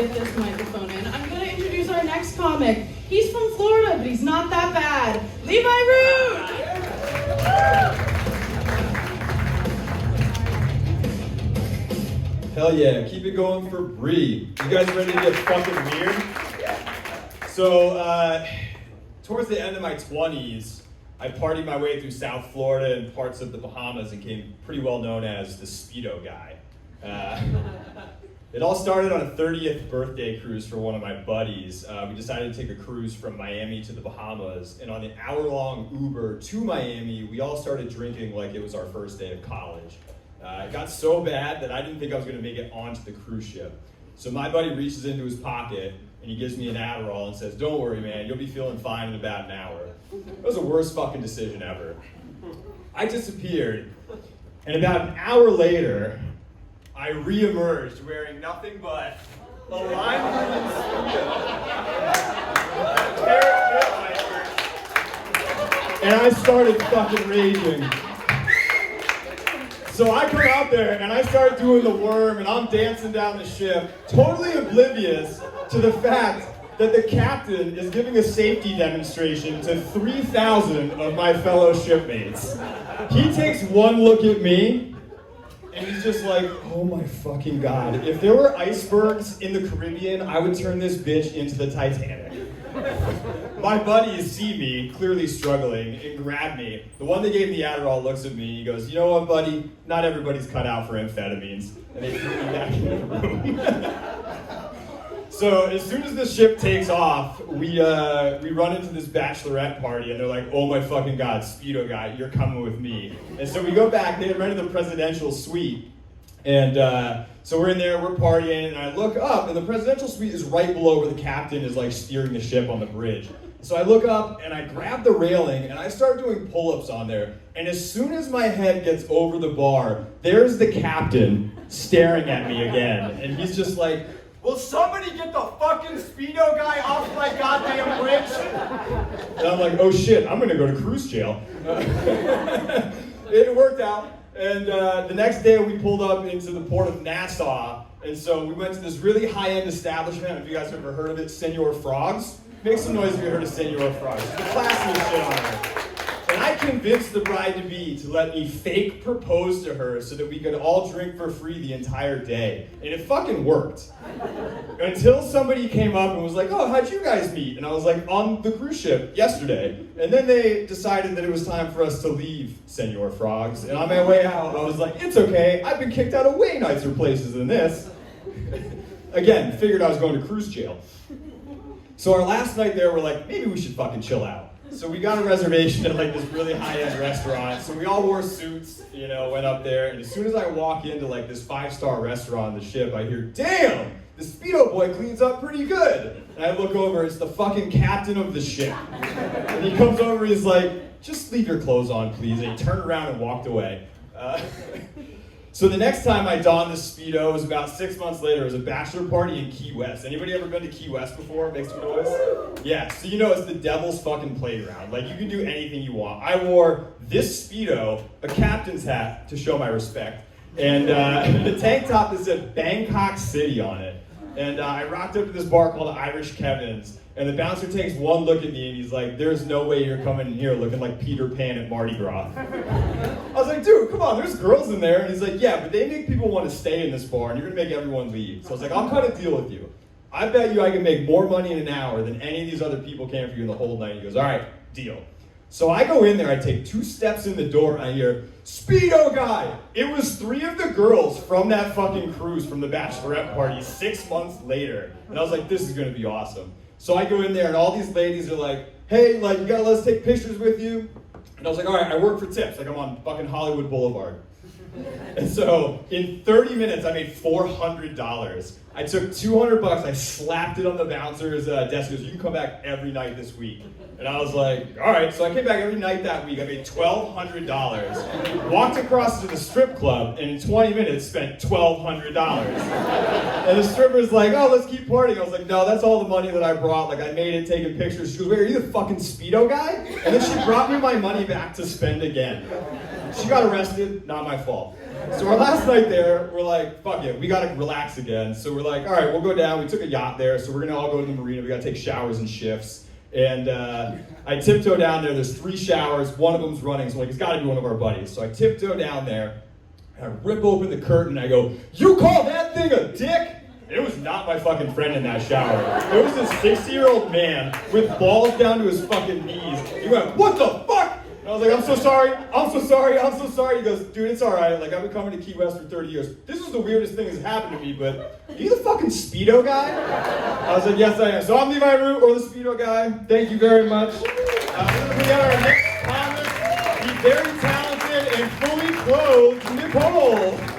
get this microphone in, I'm gonna introduce our next comic. He's from Florida, but he's not that bad. Levi Rude! Hell yeah, keep it going for Bree. You guys ready to get fucking weird? So, towards the end of my 20s, I partied my way through South Florida and parts of the Bahamas and became pretty well known as the Speedo Guy. It all started on a 30th birthday cruise for one of my buddies. We decided to take a cruise from Miami to the Bahamas, and on the hour-long Uber to Miami, we all started drinking like it was our first day of college. It got so bad that I didn't think I was going to make it onto the cruise ship. So my buddy reaches into his pocket, and he gives me an Adderall and says, "Don't worry, man, you'll be feeling fine in about an hour." It was the worst fucking decision ever. I disappeared, and about an hour later, I re-emerged wearing nothing but a lime green Speedo, and I started fucking raging. So I come out there and I start doing the worm and I'm dancing down the ship, totally oblivious to the fact that the captain is giving a safety demonstration to 3,000 of my fellow shipmates. He takes one look at me and he's just like, "Oh my fucking God. If there were icebergs in the Caribbean, I would turn this bitch into the Titanic." My buddies see me clearly struggling and grab me. The one that gave me the Adderall looks at me and he goes, "You know what, buddy? Not everybody's cut out for amphetamines." And they threw me back in the room. So as soon as the ship takes off, we run into this bachelorette party and they're like, "Oh my fucking God, Speedo Guy, you're coming with me." And so we go back, they had rented the presidential suite. And so we're in there, we're partying, and I look up, and the presidential suite is right below where the captain is like steering the ship on the bridge. So I look up, and I grab the railing, and I start doing pull-ups on there. And as soon as my head gets over the bar, there's the captain staring at me again. And he's just like, "Will somebody get the fucking Speedo Guy off my goddamn bridge?" And I'm like, "Oh shit, I'm gonna go to cruise jail." It worked out. And the next day we pulled up into the port of Nassau, and so we went to this really high-end establishment. If you guys have ever heard of it, Senor Frogs. Make some noise if you heard of Senor Frogs. It's the classiest shit on earth. And I convinced the bride-to-be to let me fake propose to her so that we could all drink for free the entire day. And it fucking worked. Until somebody came up and was like, "Oh, how'd you guys meet?" And I was like, "On the cruise ship yesterday." And then they decided that it was time for us to leave Senor Frogs. And on my way out, I was like, "It's okay, I've been kicked out of way nicer places than this." Again, figured I was going to cruise jail. So our last night there, we're like, maybe we should fucking chill out. So we got a reservation at like this really high-end restaurant. So we all wore suits, went up there. And as soon as I walk into like this 5-star restaurant on the ship, I hear, "Damn, the Speedo boy cleans up pretty good." And I look over, it's the fucking captain of the ship. And he comes over, he's like, "Just leave your clothes on, please." And he turned around and walked away. So the next time I donned the Speedo was about 6 months later. It was a bachelor party in Key West. Anybody ever been to Key West before? Make some noise. Yeah, so it's the devil's fucking playground. Like, you can do anything you want. I wore this Speedo, a captain's hat, to show my respect, and the tank top that said Bangkok City on it. And I rocked up to this bar called Irish Kevin's, and the bouncer takes one look at me and he's like, "There's no way you're coming in here looking like Peter Pan at Mardi Gras." I was like, "Dude, come on, there's girls in there." And he's like, "Yeah, but they make people want to stay in this bar and you're gonna make everyone leave." So I was like, "I'll cut a deal with you. I bet you I can make more money in an hour than any of these other people can for you in the whole night." He goes, "All right, deal." So I go in there, I take 2 steps in the door, and I hear, "Speedo Guy!" It was 3 of the girls from that fucking cruise from the bachelorette party 6 months later. And I was like, this is gonna be awesome. So I go in there, and all these ladies are like, "Hey, you gotta let us take pictures with you." And I was like, "All right, I work for tips. Like, I'm on fucking Hollywood Boulevard." And so in 30 minutes, I made $400. I took $200, I slapped it on the bouncer's desk. He goes, "You can come back every night this week." And I was like, all right. So I came back every night that week. I made $1,200. Walked across to the strip club, and in 20 minutes spent $1,200. And the stripper's like, "Oh, let's keep partying." I was like, "No, that's all the money that I brought. Like, I made it taking pictures." She goes, "Wait, are you the fucking Speedo Guy?" And then she brought me my money back to spend again. She got arrested, not my fault. So our last night there, we're like, fuck it, we gotta relax again. So we're like, all right, we'll go down. We took a yacht there, so we're gonna all go to the marina. We gotta take showers and shifts. And I tiptoe down there. There's 3 showers. One of them's running, so I'm like, it's gotta be one of our buddies. So I tiptoe down there, and I rip open the curtain, and I go, you call that thing a dick? It was not my fucking friend in that shower. It was this 60-year-old man with balls down to his fucking knees. He went, what the fuck? And I was like, I'm so sorry. He goes, dude, it's all right. Like, I've been coming to Key West for 30 years. This is the weirdest thing that's happened to me, but are you the fucking Speedo Guy? I was like, yes, I am. So I'm Levi Root, or the Speedo Guy. Thank you very much. We're going to bring out our next comic, the very talented and fully clothed Nicole.